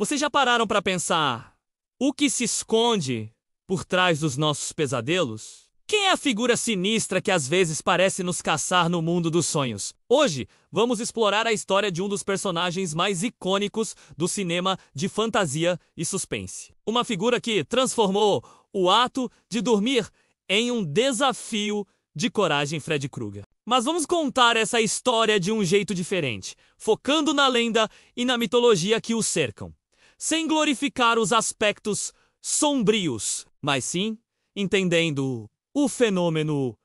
Vocês já pararam para pensar o que se esconde por trás dos nossos pesadelos? Quem é a figura sinistra que às vezes parece nos caçar no mundo dos sonhos? Hoje, vamos explorar a história de um dos personagens mais icônicos do cinema de fantasia e suspense. Uma figura que transformou o ato de dormir em um desafio de coragem, Freddy Krueger. Mas vamos contar essa história de um jeito diferente, focando na lenda e na mitologia que o cercam, sem glorificar os aspectos sombrios, mas sim entendendo o fenômeno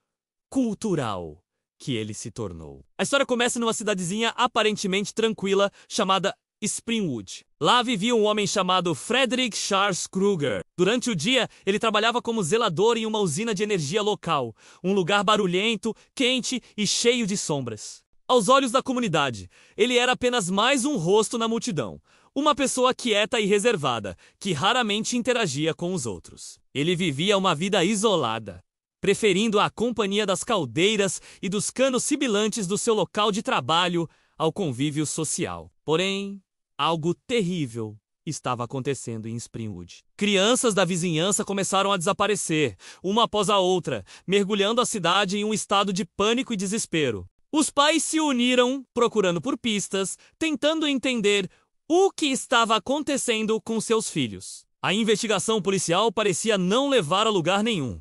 cultural que ele se tornou. A história começa numa cidadezinha aparentemente tranquila chamada Springwood. Lá vivia um homem chamado Frederick Charles Krueger. Durante o dia, ele trabalhava como zelador em uma usina de energia local, um lugar barulhento, quente e cheio de sombras. Aos olhos da comunidade, ele era apenas mais um rosto na multidão, uma pessoa quieta e reservada, que raramente interagia com os outros. Ele vivia uma vida isolada, preferindo a companhia das caldeiras e dos canos sibilantes do seu local de trabalho ao convívio social. Porém, algo terrível estava acontecendo em Springwood. Crianças da vizinhança começaram a desaparecer, uma após a outra, mergulhando a cidade em um estado de pânico e desespero. Os pais se uniram, procurando por pistas, tentando entender o que estava acontecendo com seus filhos. A investigação policial parecia não levar a lugar nenhum,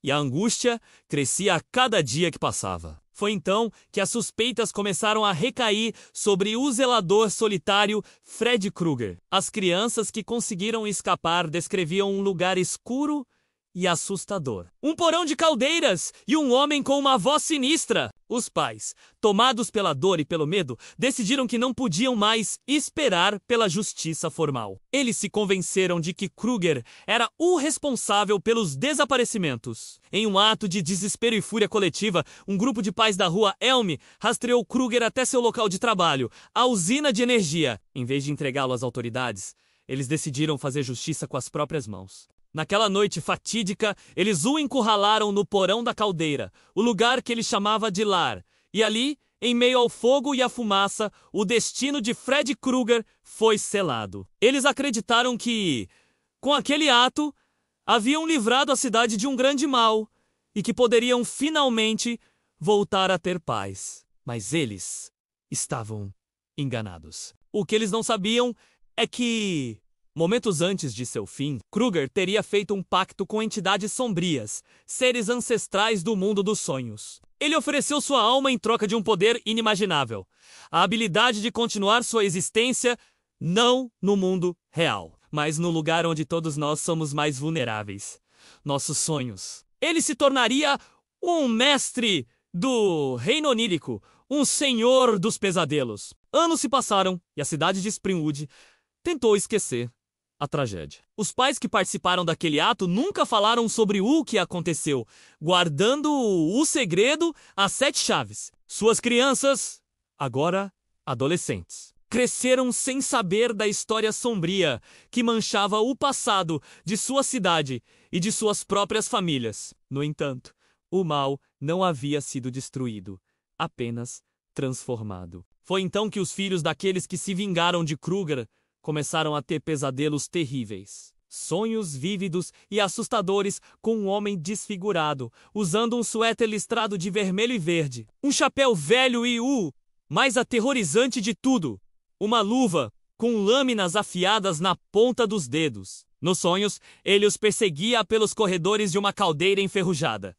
e a angústia crescia a cada dia que passava. Foi então que as suspeitas começaram a recair sobre o zelador solitário Freddy Krueger. As crianças que conseguiram escapar descreviam um lugar escuro e assustador. Um porão de caldeiras e um homem com uma voz sinistra. Os pais, tomados pela dor e pelo medo, decidiram que não podiam mais esperar pela justiça formal. Eles se convenceram de que Krueger era o responsável pelos desaparecimentos. Em um ato de desespero e fúria coletiva, um grupo de pais da rua Elm rastreou Krueger até seu local de trabalho, a usina de energia. Em vez de entregá-lo às autoridades, eles decidiram fazer justiça com as próprias mãos. Naquela noite fatídica, eles o encurralaram no porão da caldeira, o lugar que ele chamava de lar. E ali, em meio ao fogo e à fumaça, o destino de Freddy Krueger foi selado. Eles acreditaram que, com aquele ato, haviam livrado a cidade de um grande mal e que poderiam finalmente voltar a ter paz. Mas eles estavam enganados. O que eles não sabiam é que, momentos antes de seu fim, Krueger teria feito um pacto com entidades sombrias, seres ancestrais do mundo dos sonhos. Ele ofereceu sua alma em troca de um poder inimaginável, a habilidade de continuar sua existência não no mundo real, mas no lugar onde todos nós somos mais vulneráveis, nossos sonhos. Ele se tornaria um mestre do reino onírico, um senhor dos pesadelos. Anos se passaram e a cidade de Springwood tentou esquecer a tragédia. Os pais que participaram daquele ato nunca falaram sobre o que aconteceu, guardando o segredo às 7 chaves. Suas crianças, agora adolescentes, cresceram sem saber da história sombria que manchava o passado de sua cidade e de suas próprias famílias. No entanto, o mal não havia sido destruído, apenas transformado. Foi então que os filhos daqueles que se vingaram de Krueger começaram a ter pesadelos terríveis. Sonhos vívidos e assustadores com um homem desfigurado, usando um suéter listrado de vermelho e verde, um chapéu velho e mais aterrorizante de tudo, uma luva com lâminas afiadas na ponta dos dedos. Nos sonhos, ele os perseguia pelos corredores de uma caldeira enferrujada,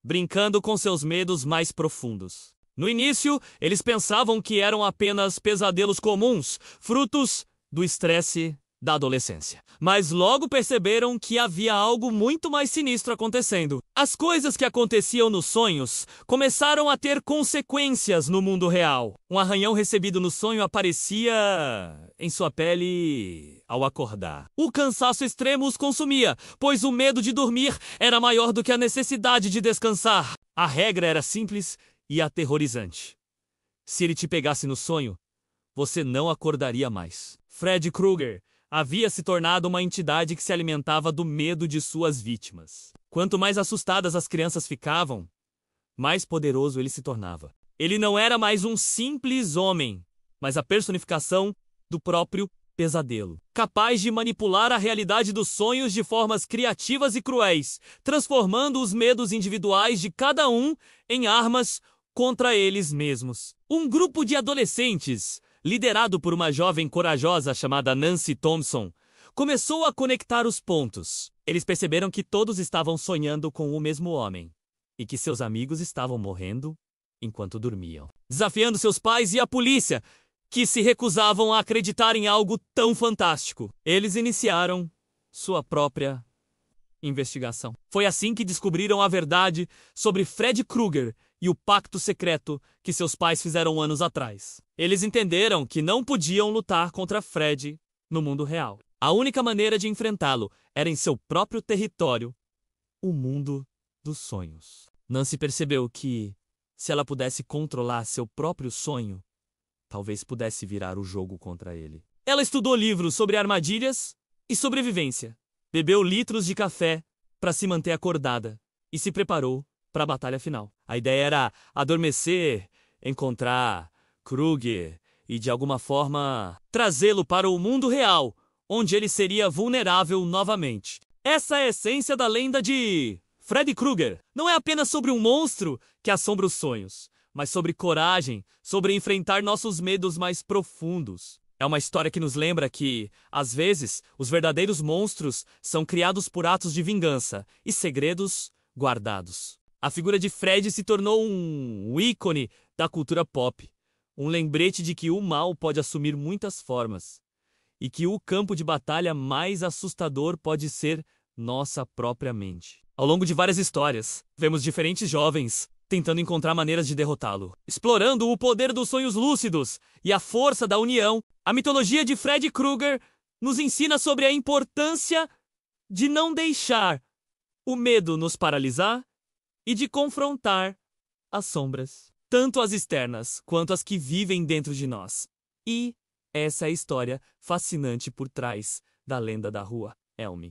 brincando com seus medos mais profundos. No início, eles pensavam que eram apenas pesadelos comuns, frutos do estresse da adolescência. Mas logo perceberam que havia algo muito mais sinistro acontecendo. As coisas que aconteciam nos sonhos começaram a ter consequências no mundo real. Um arranhão recebido no sonho aparecia em sua pele ao acordar. O cansaço extremo os consumia, pois o medo de dormir era maior do que a necessidade de descansar. A regra era simples e aterrorizante. Se ele te pegasse no sonho, você não acordaria mais. Freddy Krueger havia se tornado uma entidade que se alimentava do medo de suas vítimas. Quanto mais assustadas as crianças ficavam, mais poderoso ele se tornava. Ele não era mais um simples homem, mas a personificação do próprio pesadelo, capaz de manipular a realidade dos sonhos de formas criativas e cruéis, transformando os medos individuais de cada um em armas contra eles mesmos. Um grupo de adolescentes, liderado por uma jovem corajosa chamada Nancy Thompson, começou a conectar os pontos. Eles perceberam que todos estavam sonhando com o mesmo homem e que seus amigos estavam morrendo enquanto dormiam, desafiando seus pais e a polícia, que se recusavam a acreditar em algo tão fantástico. Eles iniciaram sua própria investigação. Foi assim que descobriram a verdade sobre Fred Krueger e o pacto secreto que seus pais fizeram anos atrás. Eles entenderam que não podiam lutar contra Fred no mundo real. A única maneira de enfrentá-lo era em seu próprio território, o mundo dos sonhos. Nancy percebeu que, se ela pudesse controlar seu próprio sonho, talvez pudesse virar o jogo contra ele. Ela estudou livros sobre armadilhas e sobrevivência, bebeu litros de café para se manter acordada e se preparou para a batalha final. A ideia era adormecer, encontrar Krueger e, de alguma forma, trazê-lo para o mundo real, onde ele seria vulnerável novamente. Essa é a essência da lenda de Freddy Krueger. Não é apenas sobre um monstro que assombra os sonhos, mas sobre coragem, sobre enfrentar nossos medos mais profundos. É uma história que nos lembra que, às vezes, os verdadeiros monstros são criados por atos de vingança e segredos guardados. A figura de Fred se tornou um ícone da cultura pop, um lembrete de que o mal pode assumir muitas formas e que o campo de batalha mais assustador pode ser nossa própria mente. Ao longo de várias histórias, vemos diferentes jovens tentando encontrar maneiras de derrotá-lo. Explorando o poder dos sonhos lúcidos e a força da união, a mitologia de Freddy Krueger nos ensina sobre a importância de não deixar o medo nos paralisar e de confrontar as sombras, tanto as externas quanto as que vivem dentro de nós. E essa é a história fascinante por trás da lenda da Rua Elm.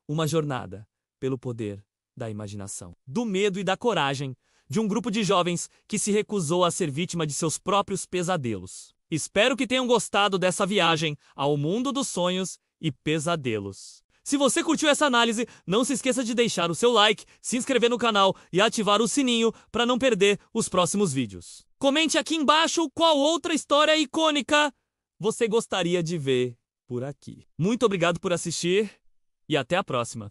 Uma jornada pelo poder da imaginação, do medo e da coragem de um grupo de jovens que se recusou a ser vítima de seus próprios pesadelos. Espero que tenham gostado dessa viagem ao mundo dos sonhos e pesadelos. Se você curtiu essa análise, não se esqueça de deixar o seu like, se inscrever no canal e ativar o sininho para não perder os próximos vídeos. Comente aqui embaixo qual outra história icônica você gostaria de ver por aqui. Muito obrigado por assistir e até a próxima.